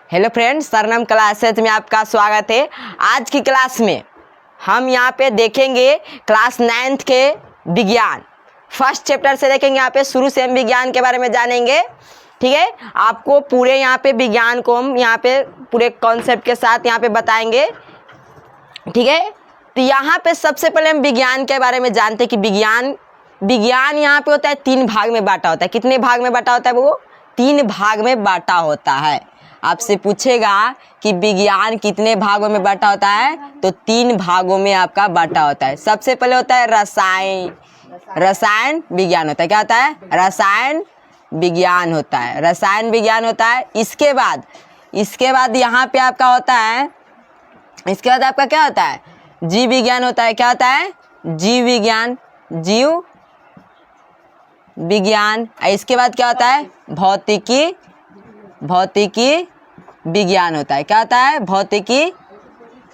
Hello friends, सरनाम classes में आपका स्वागत है। आज की क्लास में हम यहाँ पे देखेंगे क्लास 9th के विज्ञान फर्स्ट चैप्टर से देखेंगे। यहाँ पे शुरू से हम विज्ञान के बारे में जानेंगे। ठीक है, आपको पूरे यहाँ पे विज्ञान को हम यहाँ पे पूरे कॉन्सेप्ट के साथ यहाँ पे बताएंगे। ठीक है, तो यहाँ पे सबसे पहले हम विज्ञान के बारे में जानते हैं कि विज्ञान यहाँ पे होता है 3 भाग में बांटा होता है। कितने भाग में बांटा होता है? वो 3 भाग में बांटा होता है। आपसे पूछेगा कि विज्ञान कितने भागों में बांटा होता है, तो 3 भागों में आपका बांटा होता है। सबसे पहले होता है रसायन विज्ञान होता है। क्या होता है? रसायन विज्ञान होता है। रसायन विज्ञान होता है। इसके बाद यहाँ पे आपका होता है, इसके बाद आपका क्या होता है? जीव विज्ञान होता है। क्या होता है? जीव विज्ञान। इसके बाद क्या होता है? भौतिकी विज्ञान होता है। क्या होता है? भौतिकी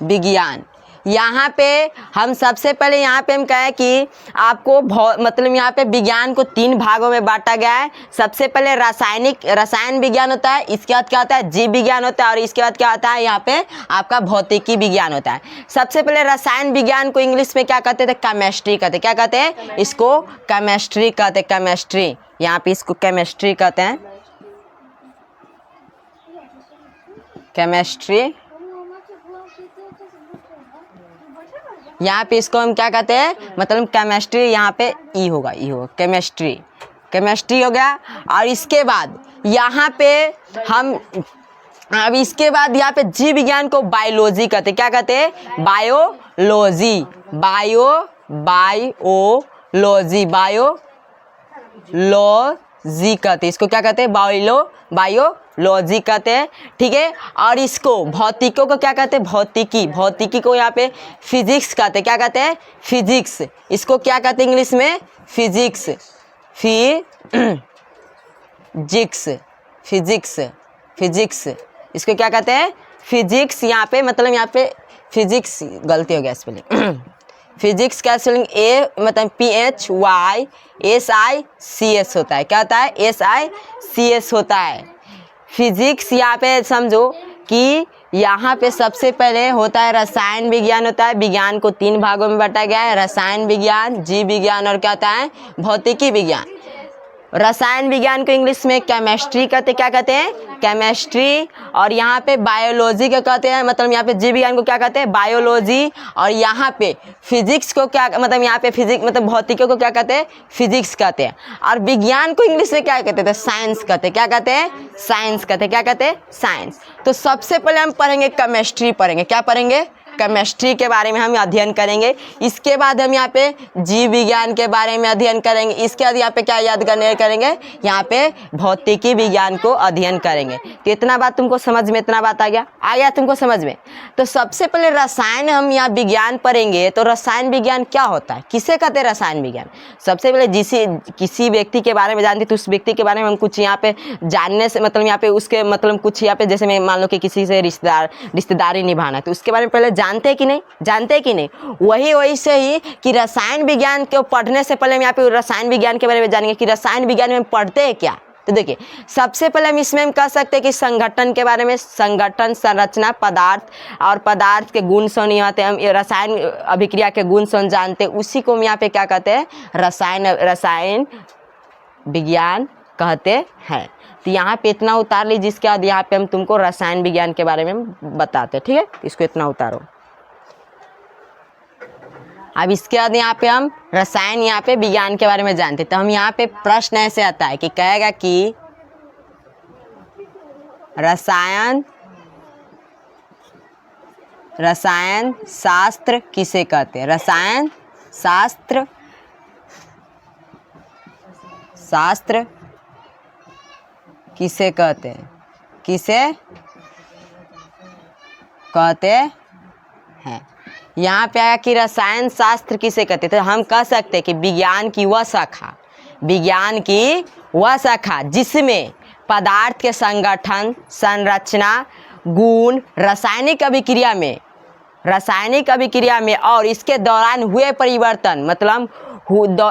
विज्ञान। यहाँ पे हम सबसे पहले यहाँ पे हम कहें कि आपको मतलब यहाँ पे विज्ञान को 3 भागों में बांटा गया है। सबसे पहले रसायन विज्ञान होता है। इसके बाद क्या होता है? जीव विज्ञान होता है। और इसके बाद क्या होता है? यहाँ पे आपका भौतिकी विज्ञान होता है। सबसे पहले रसायन विज्ञान को इंग्लिश में क्या कहते थे? केमिस्ट्री कहते। क्या कहते हैं? इसको केमिस्ट्री कहते। केमिस्ट्री, यहाँ पे इसको केमिस्ट्री कहते हैं। केमिस्ट्री, यहाँ पे इसको हम क्या कहते हैं? मतलब केमिस्ट्री, यहाँ पे ई होगा केमिस्ट्री हो गया। और इसके बाद यहाँ पे हम इसके बाद यहाँ पे जीव विज्ञान को बायोलॉजी कहते हैं। क्या कहते हैं? बायोलॉजी कहते हैं। इसको क्या कहते हैं? बायोलॉजी कहते हैं। ठीक है, और इसको भौतिकों को क्या कहते हैं? भौतिकी को यहाँ पे फिजिक्स कहते हैं। क्या कहते हैं? फिजिक्स। इसको क्या कहते हैं इंग्लिश में? फिजिक्स। इसको क्या कहते हैं? फिजिक्स। यहाँ पे मतलब यहाँ पे फिजिक्स गलती हो गया स्पेलिंग। फिजिक्स का स्पेलिंग ए मतलब PHYSICS होता है। क्या होता है? SICS होता है। फिजिक्स यहाँ पे समझो कि यहाँ पे सबसे पहले होता है रसायन विज्ञान होता है। विज्ञान को 3 भागों में बांटा गया है। रसायन विज्ञान, जीव विज्ञान और क्या होता है? भौतिकी विज्ञान। रसायन विज्ञान को इंग्लिश में केमिस्ट्री कहते। क्या कहते हैं? केमिस्ट्री। और यहाँ पे बायोलॉजी क्या कहते हैं? मतलब यहाँ पे जीव विज्ञान को क्या कहते हैं? बायोलॉजी। और यहाँ पे फिजिक्स को क्या मतलब यहाँ पे फिजिक्स मतलब भौतिकी को क्या कहते हैं? फिजिक्स कहते हैं। और विज्ञान को इंग्लिश में क्या कहते थे? साइंस कहते। क्या कहते हैं? साइंस कहते। क्या कहते हैं? साइंस। तो सबसे पहले हम पढ़ेंगे केमिस्ट्री पढ़ेंगे। क्या पढ़ेंगे? केमिस्ट्री के बारे में हम अध्ययन करेंगे। इसके बाद हम यहाँ पे जीव विज्ञान के बारे में अध्ययन करेंगे। इसके बाद यहाँ पे क्या याद करेंगे? यहाँ पे भौतिकी विज्ञान को अध्ययन करेंगे। तो इतना बात तुमको समझ में, इतना बात आ गया तुमको समझ में। तो सबसे पहले रसायन हम यहाँ विज्ञान पढ़ेंगे। तो रसायन विज्ञान क्या होता है? किसे कहते हैं रसायन विज्ञान? सबसे पहले किसी व्यक्ति के बारे में जानते तो उस व्यक्ति के बारे में हम कुछ यहाँ पे जानने से मतलब यहाँ पे उसके मतलब कुछ यहाँ पे जैसे मैं मान लो कि किसी से रिश्तेदारी निभाना, तो उसके बारे में पहले जानते कि नहीं? वही से ही कि रसायन विज्ञान को पढ़ने से पहले हम यहाँ पे रसायन विज्ञान के बारे में जानेंगे कि रसायन विज्ञान में हम पढ़ते हैं क्या। तो देखिए, सबसे पहले हम इसमें हम कह सकते हैं कि संगठन के बारे में, संगठन, संरचना, पदार्थ और पदार्थ के गुण सौन यहाँ पे हम रसायन अभिक्रिया के गुण सौन जानते हैं। उसी को हम यहाँ पे क्या कहते हैं? रसायन विज्ञान कहते हैं। तो यहाँ पे इतना उतार लीजिए। जिसके बाद यहाँ पे हम तुमको रसायन विज्ञान के बारे में बताते हैं। ठीक है, इसको इतना उतारो। अब इसके बाद यहाँ पे हम रसायन यहाँ पे विज्ञान के बारे में जानते हैं। तो हम यहाँ पे प्रश्न ऐसे आता है कि कहेगा कि रसायन शास्त्र किसे कहते हैं? रसायन शास्त्र किसे कहते हैं? यहाँ पे आया कि रसायन शास्त्र किसे कहते थे? हम कह सकते हैं कि विज्ञान की वह शाखा जिसमें पदार्थ के संगठन, संरचना, गुण, रासायनिक अभिक्रिया में और इसके दौरान हुए परिवर्तन मतलब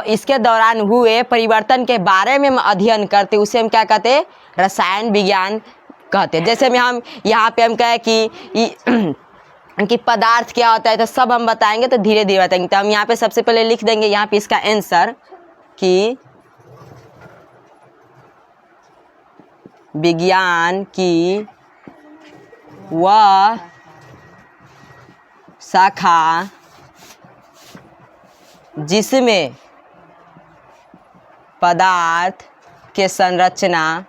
इसके दौरान हुए परिवर्तन के बारे में हम अध्ययन करते, उसे हम क्या कहते हैं? रसायन विज्ञान कहते हैं। जैसे में हम यहाँ पे हम कहें कि पदार्थ क्या होता है, तो सब हम बताएंगे, तो धीरे धीरे बताएंगे। तो हम यहाँ पे सबसे पहले लिख देंगे यहाँ पे इसका आंसर कि विज्ञान की वह शाखा जिसमें पदार्थ के संरचना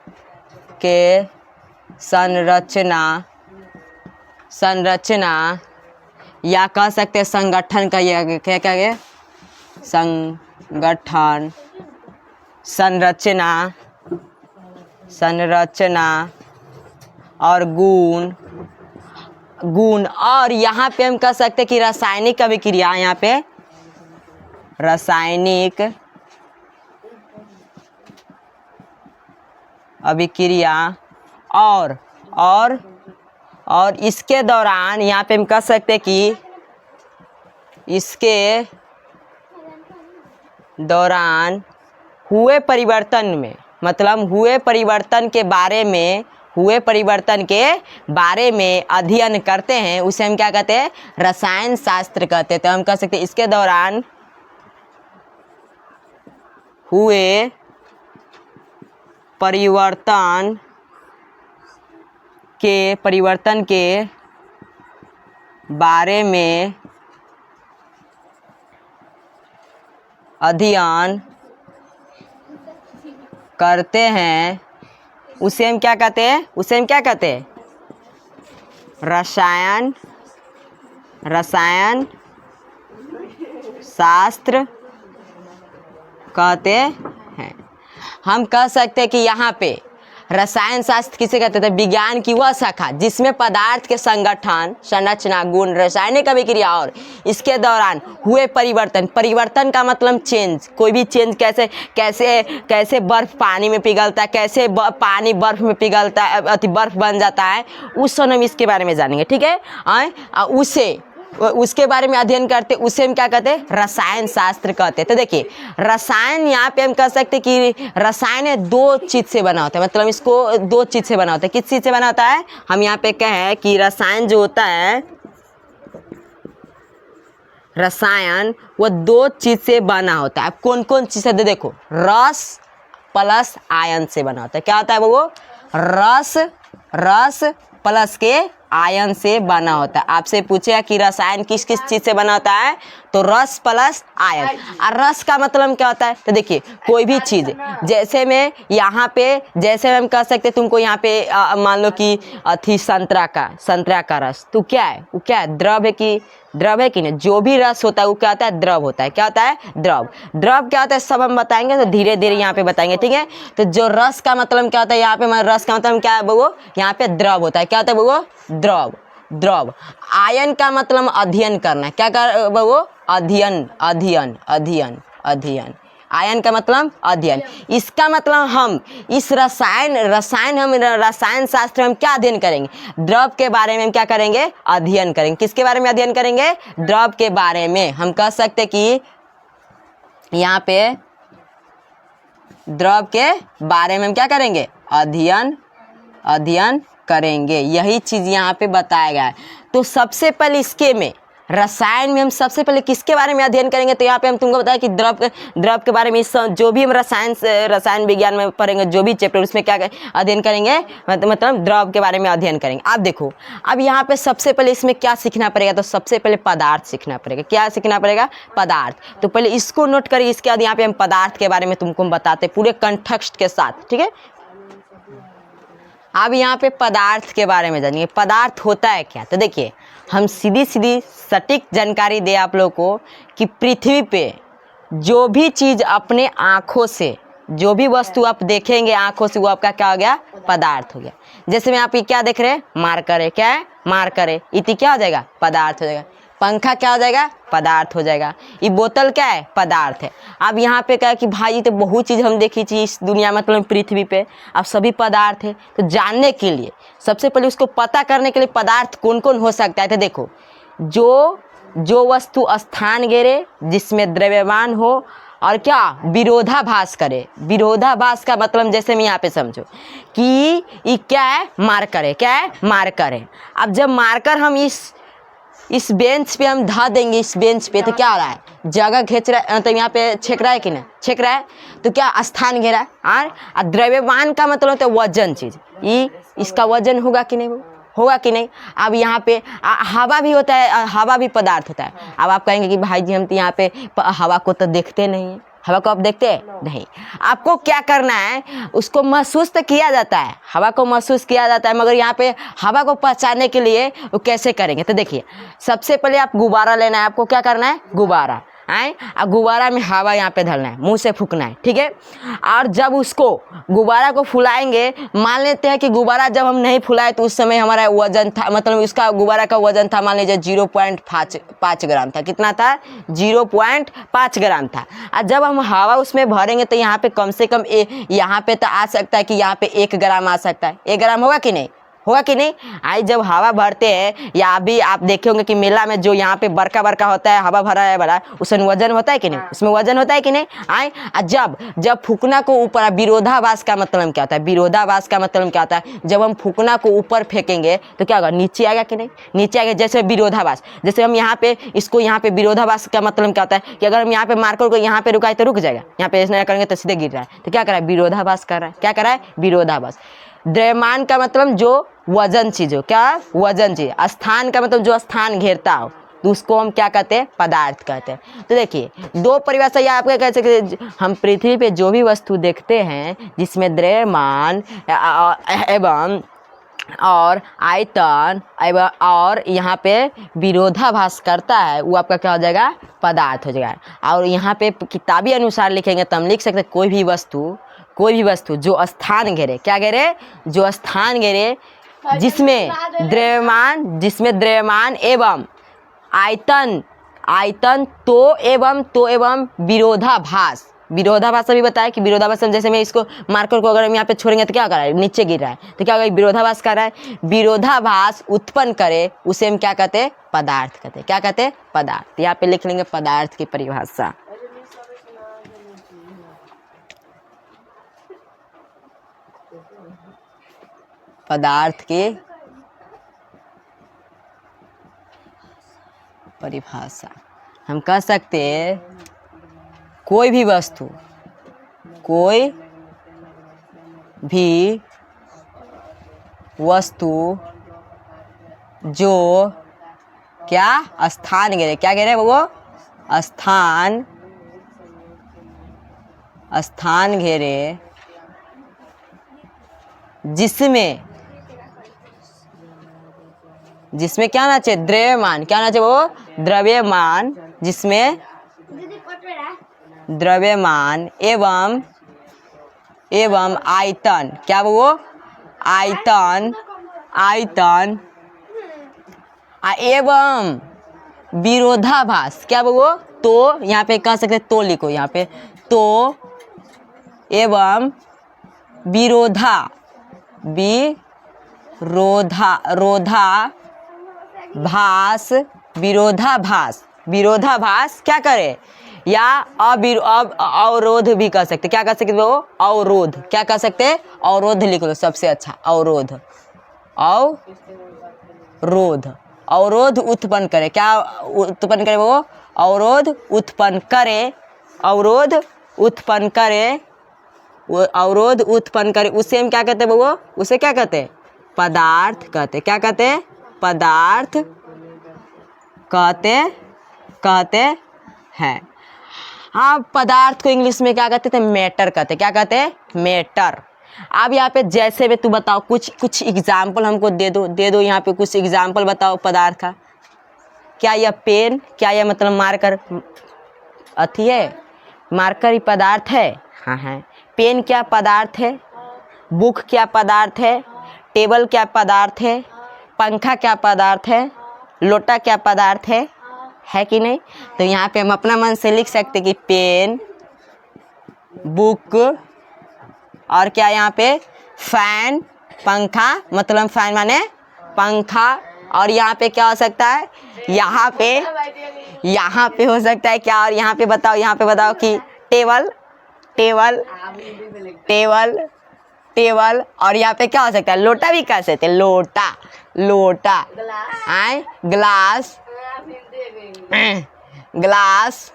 या कह सकते हैं संगठन का, ये क्या कहेंगे, संगठन, संरचना और गुण और यहाँ पे हम कह सकते हैं कि रासायनिक अभिक्रिया, यहाँ पे रासायनिक अभिक्रिया और इसके दौरान, यहाँ पे हम कह सकते हैं कि इसके दौरान हुए परिवर्तन में, मतलब हुए परिवर्तन के बारे में अध्ययन करते हैं, उसे हम क्या कहते हैं, रसायन शास्त्र कहते हैं। तो हम कह सकते हैं इसके दौरान हुए परिवर्तन के बारे में अध्ययन करते हैं, उसे हम क्या कहते हैं, रसायन शास्त्र कहते हैं। हम कह सकते हैं कि यहाँ पे रसायन शास्त्र किसे कहते थे, विज्ञान की वह शाखा जिसमें पदार्थ के संगठन, संरचना, गुण, रासायनिक अभिक्रिया और इसके दौरान हुए परिवर्तन का मतलब चेंज, कोई भी चेंज, कैसे बर्फ पानी में पिघलता है, कैसे पानी बर्फ में पिघलता है, बर्फ बन जाता है, उस समय हम इसके बारे में जानेंगे। ठीक है, उसके बारे में अध्ययन करते, उसे हम क्या कहते हैं, रसायन शास्त्र कहते हैं। तो देखिए रसायन, यहाँ पे हम कह सकते हैं कि रसायन दो चीज़ से बना होता है, मतलब इसको दो चीज़ से बना होता है। किस चीज़ से बना होता है, हम यहाँ पे कहें कि रसायन जो होता है, रसायन वो दो चीज़ से बना होता है। कौन कौन चीज़ से, देखो रस प्लस आयन से बना होता है। क्या होता है वो, रस प्लस के आयन से बना होता है। आपसे पूछेगा कि रसायन किस किस चीज़ से बना होता है, तो रस प्लस आयन। और रस का मतलब क्या होता है, तो देखिए कोई भी चीज़, जैसे में यहाँ पे, जैसे हम कह सकते तुमको यहाँ पे मान लो कि थी संतरा का रस, तो क्या है, वो क्या है, द्रव है कि नहीं। जो भी रस होता है वो क्या होता है, द्रव होता है। क्या होता है, द्रव क्या होता है, सब हम बताएंगे, तो धीरे धीरे यहाँ पे बताएंगे। ठीक है, तो जो रस का मतलब क्या होता है, यहाँ पे रस का मतलब क्या है, वो यहाँ पे द्रव होता है। क्या होता है वो, द्रव। आयन का मतलब अध्ययन करना, क्या कर वो, अध्ययन। आयन का मतलब अध्ययन। इसका मतलब हम इस रसायन शास्त्र में क्या अध्ययन करेंगे, द्रव के बारे में हम क्या करेंगे, अध्ययन करेंगे। किसके बारे में अध्ययन करेंगे, द्रव के बारे में। हम कह सकते कि यहाँ पे द्रव के बारे में हम क्या करेंगे, अध्ययन करेंगे। यही चीज़ यहाँ पे बताया गया है। तो सबसे पहले इसके में रसायन में हम सबसे पहले किसके बारे में अध्ययन करेंगे, तो यहाँ पे हम तुमको बताया कि द्रव के बारे में। जो भी हम रसायन विज्ञान में पढ़ेंगे, जो भी चैप्टर, उसमें क्या अध्ययन करेंगे, मतलब द्रव के बारे में अध्ययन करेंगे। आप देखो अब यहाँ पे सबसे पहले इसमें क्या सीखना पड़ेगा, तो सबसे पहले पदार्थ सीखना पड़ेगा। क्या सीखना पड़ेगा, पदार्थ। तो पहले इसको नोट करिए, इसके बाद यहाँ पे हम पदार्थ के बारे में तुमको बताते पूरे कंटेक्स्ट के साथ। ठीक है, अब यहाँ पे पदार्थ के बारे में जानिए, पदार्थ होता है क्या। तो देखिए हम सीधी सटीक जानकारी दे आप लोगों को कि पृथ्वी पे जो भी चीज़ अपने आँखों से, जो भी वस्तु आप देखेंगे आँखों से, वो आपका क्या हो गया, पदार्थ हो गया। जैसे में आप ये क्या देख रहे हैं, मार्कर है। क्या है, मार्कर है। इति क्या हो जाएगा, पदार्थ हो जाएगा। पंखा क्या हो जाएगा, पदार्थ हो जाएगा। ये बोतल क्या है, पदार्थ है। अब यहाँ पे क्या है कि भाई तो बहुत चीज़ हम देखी थी इस दुनिया में, मतलब पृथ्वी पे, अब सभी पदार्थ है। तो जानने के लिए सबसे पहले उसको पता करने के लिए पदार्थ कौन कौन हो सकता है, तो देखो जो वस्तु स्थान घेरे, जिसमें द्रव्यमान हो और क्या विरोधाभास करे। विरोधाभास का मतलब जैसे मैं यहाँ पे समझो कि ये क्या है, मार्कर है। क्या है, मार्कर है। अब जब मार्कर हम इस बेंच पे हम धा देंगे, इस बेंच पे, तो क्या हो रहा है, जगह खींच रहा है, मतलब यहाँ पे छेक रहा है कि नहीं, छेक रहा है, तो क्या स्थान घेरा है। और द्रव्यमान का मतलब होता है वजन चीज, ये इसका वजन होगा कि नहीं, होगा कि नहीं। अब यहाँ पे हवा भी होता है, हवा भी पदार्थ होता है। अब आप कहेंगे कि भाई जी हम तो यहाँ पे हवा को तो देखते नहीं है, हवा को आप देखते हैं नहीं। आपको क्या करना है, उसको महसूस तो किया जाता है, हवा को महसूस किया जाता है, मगर यहाँ पे हवा को पहचानने के लिए वो कैसे करेंगे। तो देखिए सबसे पहले आप गुब्बारा लेना है, आपको क्या करना है, गुब्बारा आए, और गुब्बारा में हवा यहाँ पे धरना है, मुंह से फूकना है, ठीक है। और जब उसको गुब्बारा को फुलाएंगे, मान लेते हैं कि गुब्बारा जब हम नहीं फुलाए तो उस समय हमारा वजन था, मतलब उसका गुब्बारा का वजन था मान लीजिए 0.5 ग्राम था। कितना था, 0.5 ग्राम था। और जब हम हवा उसमें भरेंगे तो यहाँ पे कम से कम यहाँ पे तो आ सकता है कि यहाँ पे 1 ग्राम आ सकता है। 1 ग्राम होगा कि नहीं, होगा कि नहीं। आई जब हवा भरते हैं, या अभी आप देखे होंगे कि मेला में जो यहाँ पे बड़का बड़का होता है, हवा भरा है बड़ा, उसमें वजन होता है कि नहीं, उसमें वजन होता है कि नहीं। आई जब फूकना को ऊपर, विरोधाभास का मतलब क्या होता है, विरोधाभास का मतलब क्या होता है, जब हम फूकना को ऊपर फेंकेंगे तो क्या होगा, नीचे आएगा कि नहीं, नीचे आएगा। जैसे विरोधाभास, जैसे हम यहाँ पे इसको, यहाँ पे विरोधाभास का मतलब क्या होता है कि अगर हम यहाँ पे मार्कर को यहाँ पे रुकाए तो रुक जाएगा, यहाँ पे ऐसा करेंगे तो सीधे गिर रहा है, तो क्या कर रहा है, विरोधाभास कर रहा है। क्या कर रहा है, विरोधाभास। द्रव्यमान का मतलब जो वजन चीज हो, क्या वजन चीज। स्थान का मतलब जो स्थान घेरता हो, तो उसको हम क्या कहते हैं, पदार्थ कहते हैं। तो देखिए 2 परिभाषा या आपके कह सकते हैं, हम पृथ्वी पे जो भी वस्तु देखते हैं जिसमें द्रव्यमान एवं और आयतन एवं और यहाँ पे विरोधाभास करता है, वो आपका क्या हो जाएगा, पदार्थ हो जाएगा। और यहाँ पे किताबी अनुसार लिखेंगे तो हम लिख सकते हैं कोई भी वस्तु जो स्थान घेरे, क्या घेरे, जो स्थान घेरे, जिसमें द्रव्यमान एवं आयतन तो एवं विरोधाभास अभी बताया कि विरोधाभास, जैसे मैं इसको मार्कर को अगर हम यहाँ पे छोड़ेंगे तो क्या कर रहा है, नीचे गिर रहा है, तो क्या होगा, विरोधाभास कर रहा है। विरोधाभास उत्पन्न करे उसे हम क्या कहते हैं, पदार्थ कहते हैं। क्या कहते हैं, पदार्थ। यहाँ पे लिख लेंगे पदार्थ की परिभाषा। पदार्थ की परिभाषा हम कह सकते हैं कोई भी वस्तु जो क्या स्थान घेरे, क्या घेरे, वो स्थान घेरे जिसमें क्या ना चाहिए, द्रव्यमान, क्या ना चाहिए, वो द्रव्यमान, जिसमें द्रव्यमान एवं आयतन, क्या वो आयतन एवं विरोधाभास, क्या वो, तो यहाँ पे कह सकते, तो लिखो यहाँ पे, तो एवं विरोधाभास क्या करे, या अवरोध भी कह सकते, क्या कह सकते वो, अवरोध, क्या कह सकते, अवरोध लिख लो सबसे अच्छा, अवरोध उत्पन्न करे, क्या उत्पन्न करे, वो अवरोध उत्पन्न करे, उसे हम क्या कहते हैं, वो उसे क्या कहते हैं, पदार्थ कहते। क्या कहते हैं, पदार्थ कहते हैं। हाँ, पदार्थ को इंग्लिश में क्या कहते थे, मैटर कहते। क्या कहते हैं, मैटर। अब यहाँ पे जैसे भी तू बताओ, कुछ एग्जाम्पल हमको दे दो यहाँ पे कुछ एग्जाम्पल बताओ पदार्थ का। क्या यह पेन, क्या यह मतलब मार्कर अथी है, मार्कर ही पदार्थ है। हाँ है। पेन क्या पदार्थ है, बुक क्या पदार्थ है, टेबल क्या पदार्थ है, पंखा क्या पदार्थ है, लोटा क्या पदार्थ है कि नहीं। तो यहाँ पे हम अपना मन से लिख सकते कि पेन, बुक, और क्या यहाँ पे फैन, पंखा, मतलब फैन माने पंखा। और यहाँ पे क्या हो सकता है, यहाँ पे हो सकता है क्या, और यहाँ पे बताओ कि टेबल टेबल टेबल टेबल, और यहाँ पे क्या हो सकता है, लोटा भी कह सकते हैं, लोटा लोटा, आए ग्लास ग्लास,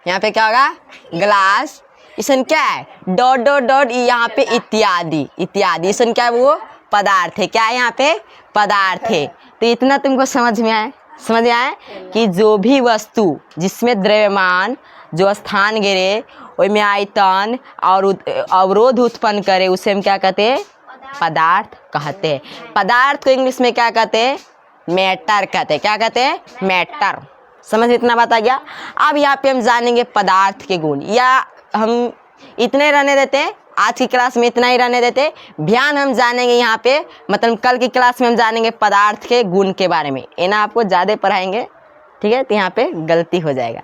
यहाँ पे क्या होगा, ग्लास। इसमें क्या है, डॉट डॉट डॉट, यहाँ पे इत्यादि इत्यादि, इसमें क्या है, वो पदार्थ है, क्या है यहाँ पे, पदार्थ है। तो इतना तुमको समझ में आया कि जो भी वस्तु जिसमें द्रव्यमान जो स्थान गिरे उसमें आयतन और अवरोध उत्पन्न करे उसे हम क्या कहते हैं, पदार्थ कहते हैं। पदार्थ को इंग्लिश में क्या कहते हैं, मैटर कहते हैं। क्या कहते हैं, मैटर। समझ इतना बात आ गया। अब यहाँ पे हम जानेंगे पदार्थ के गुण, या हम इतने रहने देते हैं, आज की क्लास में इतना ही रहने देते। ध्यान हम जानेंगे यहाँ पे, मतलब कल की क्लास में हम जानेंगे पदार्थ के गुण के बारे में, ये ना आपको ज़्यादा पढ़ाएंगे, ठीक है, तो यहाँ पे गलती हो जाएगा।